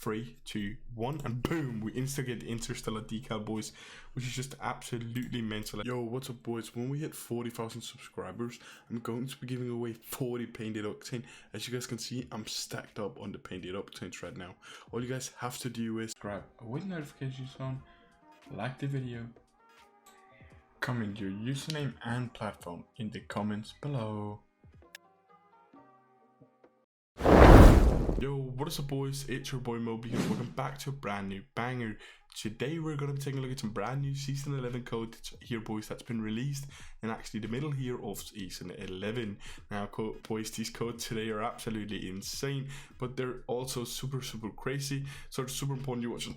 3, 2, 1, and boom, we instantly get the Interstellar decal, boys, which is just absolutely mental. Yo, what's up, boys? When we hit 40,000 subscribers, I'm going to be giving away 40 painted octane. As you guys can see, I'm stacked up on the painted octanes right now. All you guys have to do is subscribe with notifications on, like the video, comment your username and platform in the comments below. Yo, what is up, boys? It's your boy Moby here. Welcome back to a brand new banger. Today we're going to be taking a look at some brand new season 11 code here, boys, that's been released in actually the middle here of season 11. Now, boys, these codes today are absolutely insane, but they're also super crazy, so it's super important you watch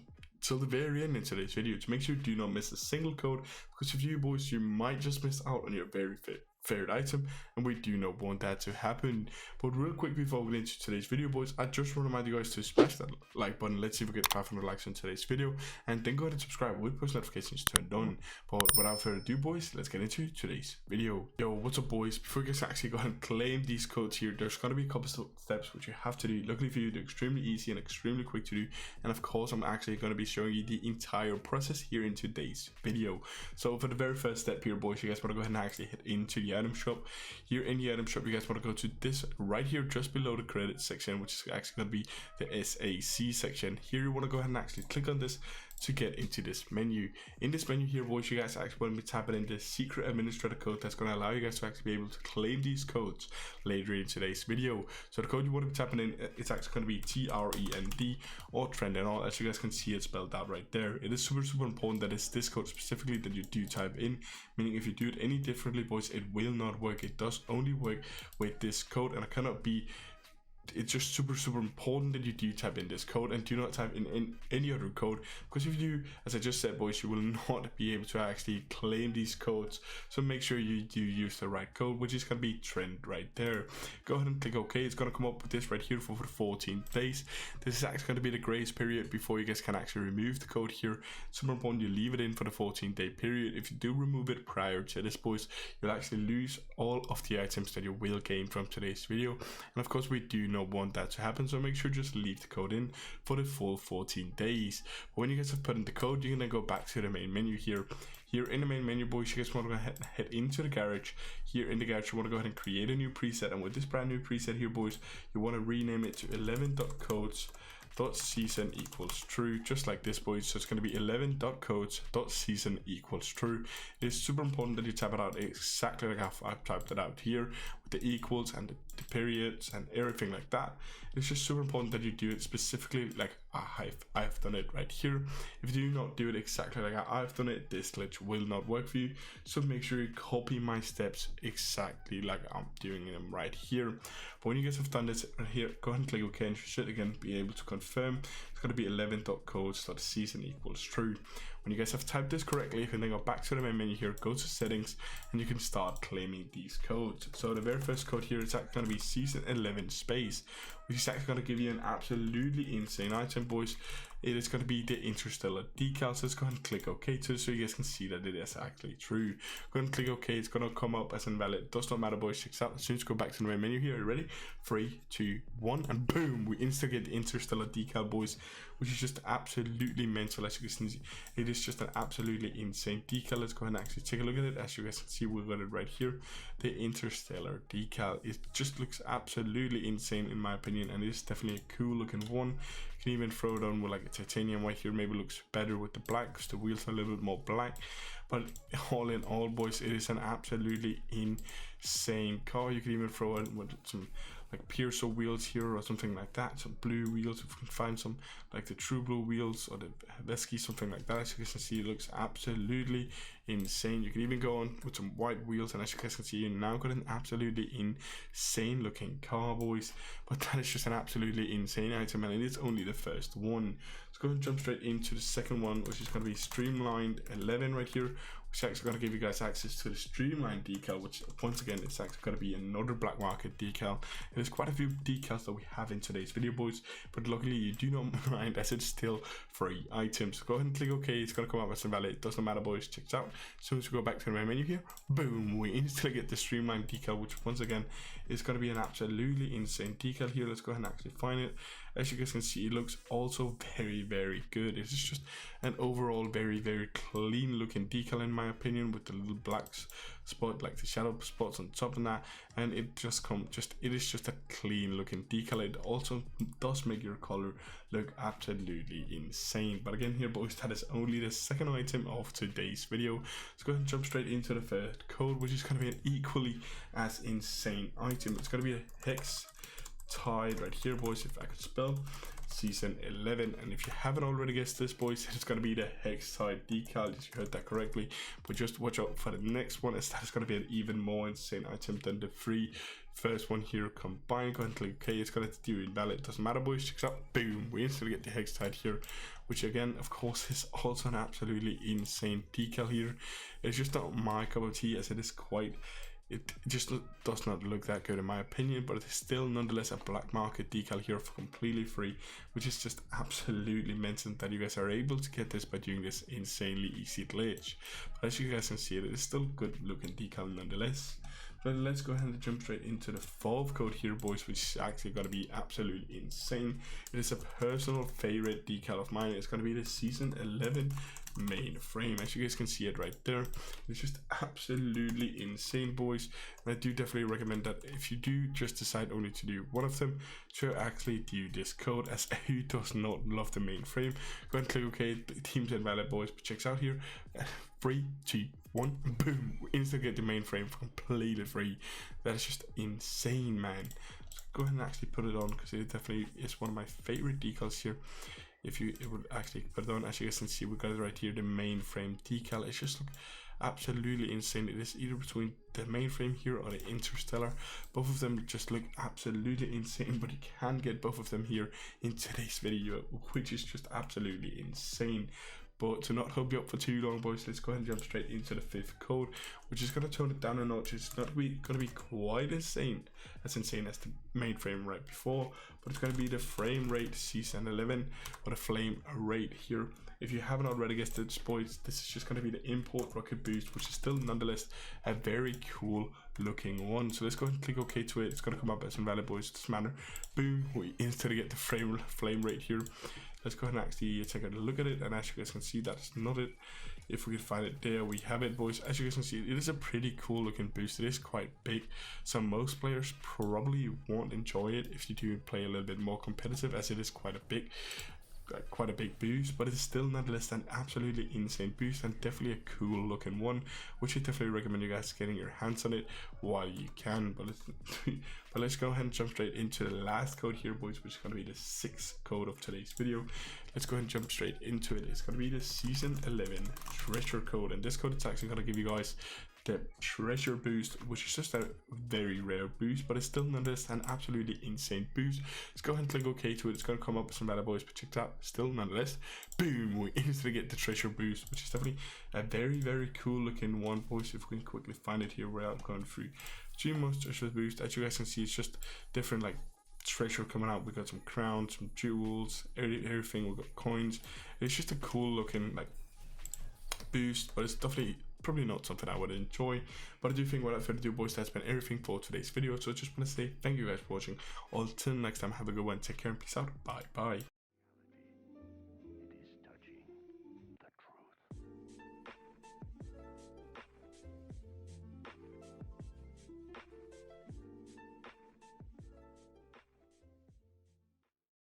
till the very end in today's video to make sure you do not miss a single code, because if you, boys, you might just miss out on your very favorite item, and we do not want that to happen. But real quick before we get into today's video, boys, I just want to remind you guys to smash that like button. Let's see if we get 500 likes on today's video, and then go ahead and subscribe with post notifications turned on. But without further ado, boys, let's get into today's video. Yo, what's up, boys? Before you guys actually go ahead and claim these codes here, there's going to be a couple of steps which you have to do. Luckily for you, they're extremely easy and extremely quick to do, and of course I'm actually going to be showing you the entire process here in today's video. So for the very first step here, boys, you guys want to go ahead and actually head into the item shop. Here in the item shop, you guys want to go to this right here just below the credit section, which is actually going to be the SAC section. Here you want to go ahead and actually click on this to get into this menu. In this menu here, boys, you guys actually want to be tapping in the secret administrator code that's going to allow you guys to actually be able to claim these codes later in today's video. So the code you want to be tapping in, it's actually going to be TREND or trend and all. As you guys can see, it's spelled out right there. It is super important that it's this code specifically that you do type in, meaning if you do it any differently, boys, it will not work. It does only work with this code, and it cannot be. It's just super important that you do type in this code and do not type in any other code, because if you do, as I just said, boys, you will not be able to actually claim these codes. So make sure you do use the right code, which is going to be trend right there. Go ahead and click OK. It's going to come up with this right here for 14 days. This is actually going to be the grace period before you guys can actually remove the code here. Super important you leave it in for the 14-day period. If you do remove it prior to this, boys, you'll actually lose all of the items that you will gain from today's video, and of course we do not want that to happen, so make sure just leave the code in for the full 14 days. But when you guys have put in the code, you can then go back to the main menu here. Here in the main menu, boys, you guys want to go ahead and head into the garage. Here in the garage, you want to go ahead and create a new preset, and with this brand new preset here, boys, you want to rename it to 11.codes.season equals true, just like this, boys. So it's going to be 11.codes.season equals true. It is super important that you type it out exactly like I've typed it out here, with the equals and the periods and everything like that. It's just super important that you do it specifically like I've done it right here. If you do not do it exactly like I've done it, this glitch will not work for you. So make sure you copy my steps exactly like I'm doing them right here. But when you guys have done this right here, go ahead and click OK, and you should again be able to confirm. It's going to be 11.codes.season equals true. When you guys have typed this correctly, you can then go back to the main menu here, go to settings, and you can start claiming these codes. So the very first code here is actually going to be season 11 space, which is actually going to give you an absolutely insane item, boys. It is going to be the Interstellar decal. So let's go ahead and click OK to so you guys can see that it is actually true. Go ahead and click OK. It's going to come up as invalid. It does not matter, boys. Check out. As soon as you go back to the main menu here, are you ready? 3, 2, 1, and boom, we instantly get the Interstellar decal, boys, which is just absolutely mental. As you guys can see, it is just an absolutely insane decal. Let's go ahead and actually take a look at it. As you guys can see, we've got it right here, the Interstellar decal. It just looks absolutely insane in my opinion, and it is definitely a cool looking one. You can even throw it on with like a titanium white here, maybe looks better with the black because the wheels are a little bit more black. But all in all, boys, it is an absolutely insane car. You can even throw it with some like Piercer wheels here or something like that, some blue wheels if you can find some, like the true blue wheels or the Vesky, something like that. As you guys can see, it looks absolutely insane. You can even go on with some white wheels, and as you guys can see, you now got an absolutely insane looking car, boys. But that is just an absolutely insane item, and it is only the first one. Let's go and jump straight into the second one, which is going to be streamlined 11 right here, which is actually going to give you guys access to the streamlined decal, which once again it's actually going to be another black market decal. There's quite a few decals that we have in today's video, boys, but luckily you do not mind as it's still free items. Go ahead and click OK. It's going to come up as invalid. It doesn't matter, boys. Check it out. As soon as we go back to the main menu here, boom, we instantly get the streamlined decal, which once again is going to be an absolutely insane decal here. Let's go ahead and actually find it. As you guys can see, it looks also very good. It's just an overall very clean looking decal in my opinion, with the little black spot, like the shadow spots on top of that, and it is just a clean looking decal. It also does make your color look absolutely insane. But again here boys, that is only the second item of today's video. Let's go ahead and jump straight into the third code, which is going to be an equally as insane item. It's going to be a hex tide right here boys, if I could spell, season 11. And if you haven't already guessed this boys, it's going to be the hex tide decal. You heard that correctly, but just watch out for the next one, as that is going to be an even more insane item than the first one here combined. Go ahead and click OK. It's going to do invalid, it doesn't matter boys. Check out, boom, we instantly get the hex tide here, which again of course is also an absolutely insane decal here. It's just not my cup of tea, as it just does not look that good in my opinion, but it is still nonetheless a black market decal here for completely free, which is just absolutely mental that you guys are able to get this by doing this insanely easy glitch. But as you guys can see, it is still good looking decal nonetheless. But let's go ahead and jump straight into the fourth code here boys, which is actually going to be absolutely insane. It is a personal favorite decal of mine. It's going to be the season 11 main frame. As you guys can see it right there, it's just absolutely insane boys, and I do definitely recommend that if you do just decide only to do one of them, to actually do this code, as who does not love the main frame. Go ahead and click OK. The team's invalid boys, but checks out here, 3, 2, 1, boom, we instantly get the main frame for completely free. That is just insane, man. So go ahead and actually put it on, because it definitely is one of my favorite decals here. If you would actually put it on, as you guys can see, we got it right here, the main frame decal. It's just absolutely insane. It is either between the main frame here or the Interstellar. Both of them just look absolutely insane, but you can get both of them here in today's video, which is just absolutely insane. But to not hold you up for too long boys, let's go ahead and jump straight into the fifth code, which is going to tone it down a notch. It's not going to be quite insane as the main frame right before, but it's going to be the frame rate season 11, or the flame rate here. If you haven't already guessed it boys, this is just going to be the import rocket boost, which is still nonetheless a very cool looking one. So let's go ahead and click OK to it. It's going to come up as invalid boys, it doesn't matter. Boom, we instantly get the flame rate here. Let's go ahead and actually take a look at it, and as you guys can see, that's not it. If we can find it, there we have it boys. As you guys can see, it is a pretty cool looking boost. It is quite big, so most players probably won't enjoy it if you do play a little bit more competitive, as it is quite a big boost, but it's still nonetheless an absolutely insane boost, and definitely a cool looking one, which I definitely recommend you guys getting your hands on it while you can. But let's go ahead and jump straight into the last code here boys, which is going to be the sixth code of today's video. Let's go ahead and jump straight into it. It's going to be the season 11 treasure code, and this code is actually going to give you guys the treasure boost, which is just a very rare boost, but it's still nonetheless an absolutely insane boost. Let's go ahead and click OK to it. It's going to come up with some bad boys, but check that, still nonetheless, boom, we instantly get the treasure boost, which is definitely a very cool looking one boys. If we can quickly find it here without going through too much treasure boost, as you guys can see, it's just different like treasure coming out. We got some crowns, some jewels, everything. We got coins. It's just a cool looking like boost, but it's definitely probably not something I would enjoy. But I do think without further ado boys, that's been everything for today's video. So I just want to say thank you guys for watching. Until next time, have a good one, take care and peace out, bye.